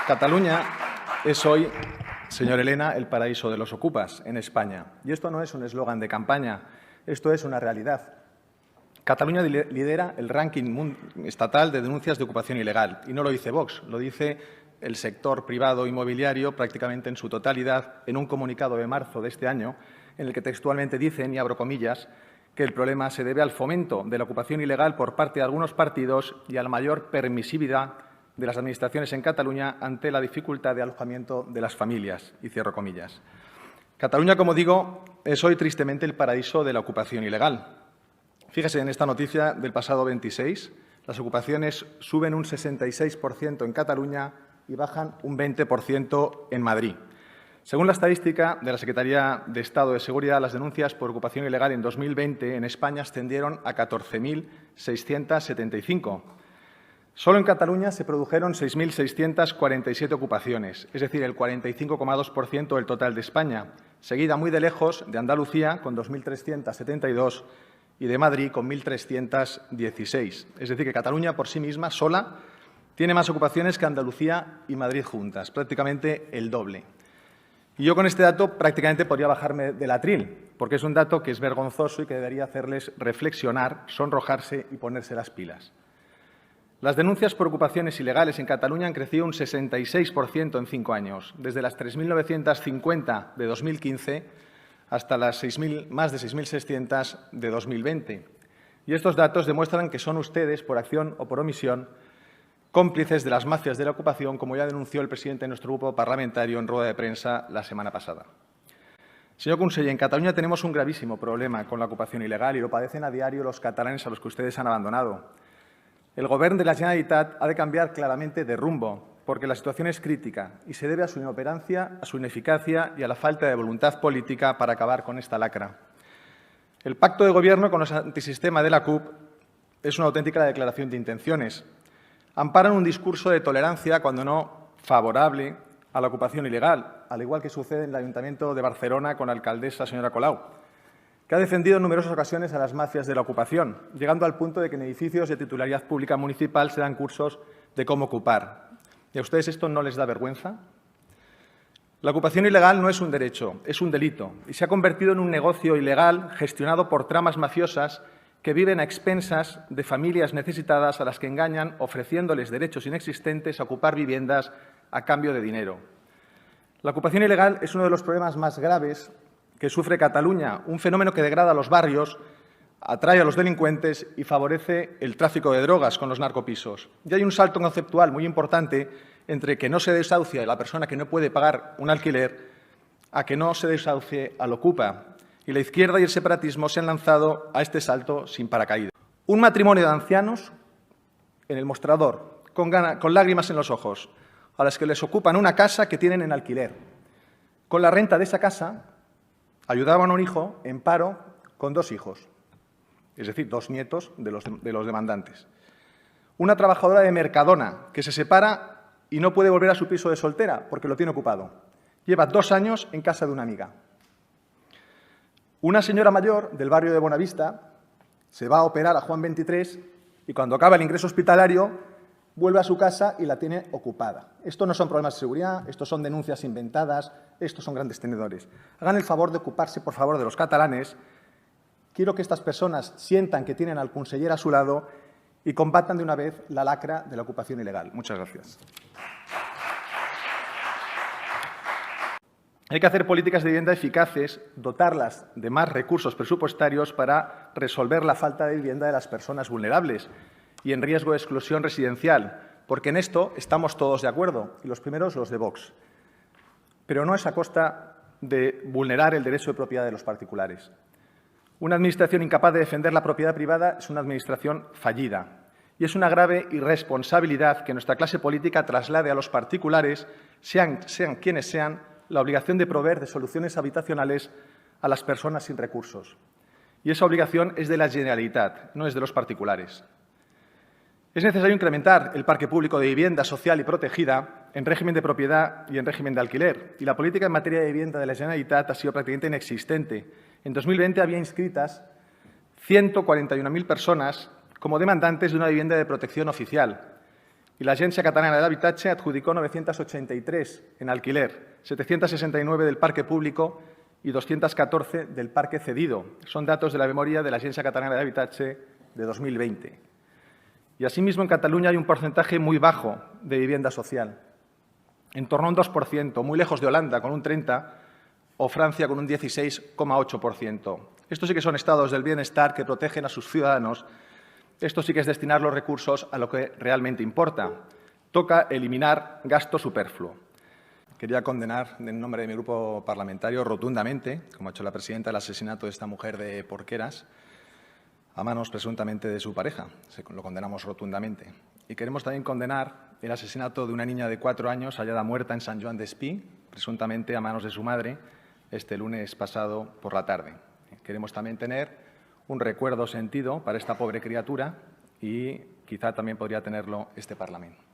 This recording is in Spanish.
Cataluña es hoy, señor Elena, el paraíso de los ocupas en España. Y esto no es un eslogan de campaña, esto es una realidad. Cataluña lidera el ranking estatal de denuncias de ocupación ilegal. Y no lo dice Vox, lo dice el sector privado inmobiliario prácticamente en su totalidad en un comunicado de marzo de este año en el que textualmente dicen, y abro comillas, que el problema se debe al fomento de la ocupación ilegal por parte de algunos partidos y a la mayor permisividad de las administraciones en Cataluña ante la dificultad de alojamiento de las familias. Y cierro comillas. Cataluña, como digo, es hoy tristemente el paraíso de la ocupación ilegal. Fíjese en esta noticia del pasado 26, las ocupaciones suben un 66% en Cataluña y bajan un 20% en Madrid. Según la estadística de la Secretaría de Estado de Seguridad, las denuncias por ocupación ilegal en 2020 en España ascendieron a 14.675. Solo en Cataluña se produjeron 6.647 ocupaciones, es decir, el 45,2% del total de España, seguida muy de lejos de Andalucía, con 2.372, y de Madrid, con 1.316. Es decir, que Cataluña por sí misma, sola, tiene más ocupaciones que Andalucía y Madrid juntas, prácticamente el doble. Y yo con este dato prácticamente podría bajarme del atril, porque es un dato que es vergonzoso y que debería hacerles reflexionar, sonrojarse y ponerse las pilas. Las denuncias por ocupaciones ilegales en Cataluña han crecido un 66% en 5 años, desde las 3.950 de 2015 hasta las más de 6.600 de 2020. Y estos datos demuestran que son ustedes, por acción o por omisión, cómplices de las mafias de la ocupación, como ya denunció el presidente de nuestro grupo parlamentario en rueda de prensa la semana pasada. Señor conseller, en Cataluña tenemos un gravísimo problema con la ocupación ilegal y lo padecen a diario los catalanes a los que ustedes han abandonado. El Govern de la Generalitat ha de cambiar claramente de rumbo, porque la situación es crítica y se debe a su inoperancia, a su ineficacia y a la falta de voluntad política para acabar con esta lacra. El pacto de gobierno con los antisistema de la CUP es una auténtica declaración de intenciones. Amparan un discurso de tolerancia, cuando no favorable, a la ocupación ilegal, al igual que sucede en el Ayuntamiento de Barcelona con la alcaldesa señora Colau, que ha defendido en numerosas ocasiones a las mafias de la ocupación, llegando al punto de que en edificios de titularidad pública municipal se dan cursos de cómo ocupar. ¿Y a ustedes esto no les da vergüenza? La ocupación ilegal no es un derecho, es un delito, y se ha convertido en un negocio ilegal gestionado por tramas mafiosas que viven a expensas de familias necesitadas a las que engañan ofreciéndoles derechos inexistentes a ocupar viviendas a cambio de dinero. La ocupación ilegal es uno de los problemas más graves que sufre Cataluña, un fenómeno que degrada los barrios, atrae a los delincuentes y favorece el tráfico de drogas con los narcopisos. Y hay un salto conceptual muy importante entre que no se desahucie a la persona que no puede pagar un alquiler a que no se desahucie al ocupa. Y la izquierda y el separatismo se han lanzado a este salto sin paracaídas. Un matrimonio de ancianos en el mostrador, con lágrimas en los ojos, a las que les ocupan una casa que tienen en alquiler. Con la renta de esa casa ayudaban a un hijo en paro con 2 hijos, es decir, 2 nietos de los demandantes. Una trabajadora de Mercadona que se separa y no puede volver a su piso de soltera porque lo tiene ocupado. Lleva 2 años en casa de una amiga. Una señora mayor del barrio de Bonavista se va a operar a Juan 23 y cuando acaba el ingreso hospitalario vuelve a su casa y la tiene ocupada. Esto no son problemas de seguridad, esto son denuncias inventadas, estos son grandes tenedores. Hagan el favor de ocuparse, por favor, de los catalanes. Quiero que estas personas sientan que tienen al conseller a su lado y combatan de una vez la lacra de la ocupación ilegal. Muchas gracias. Hay que hacer políticas de vivienda eficaces, dotarlas de más recursos presupuestarios para resolver la falta de vivienda de las personas vulnerables y en riesgo de exclusión residencial, porque en esto estamos todos de acuerdo, y los primeros los de Vox. Pero no es a costa de vulnerar el derecho de propiedad de los particulares. Una administración incapaz de defender la propiedad privada es una administración fallida. Y es una grave irresponsabilidad que nuestra clase política traslade a los particulares, sean quienes sean, la obligación de proveer de soluciones habitacionales a las personas sin recursos. Y esa obligación es de la Generalitat, no es de los particulares. Es necesario incrementar el parque público de vivienda social y protegida en régimen de propiedad y en régimen de alquiler. Y la política en materia de vivienda de la Generalitat ha sido prácticamente inexistente. En 2020 había inscritas 141.000 personas como demandantes de una vivienda de protección oficial. y la Agència Catalana de Habitatge adjudicó 983 en alquiler, 769 del parque público y 214 del parque cedido. Son datos de la memoria de la Agència Catalana de Habitatge de 2020. Y asimismo, en Cataluña hay un porcentaje muy bajo de vivienda social, en torno a un 2%, muy lejos de Holanda, con un 30%, o Francia, con un 16,8%. Estos sí que son estados del bienestar que protegen a sus ciudadanos. Esto sí que es destinar los recursos a lo que realmente importa. Toca eliminar gasto superfluo. Quería condenar, en nombre de mi grupo parlamentario, rotundamente, como ha hecho la presidenta, el asesinato de esta mujer de Porqueras a manos presuntamente de su pareja. Lo condenamos rotundamente. Y queremos también condenar el asesinato de una niña de 4 años hallada muerta en Sant Joan d'Espí, presuntamente a manos de su madre, este lunes pasado por la tarde. Queremos también tener un recuerdo sentido para esta pobre criatura y quizá también podría tenerlo este Parlamento.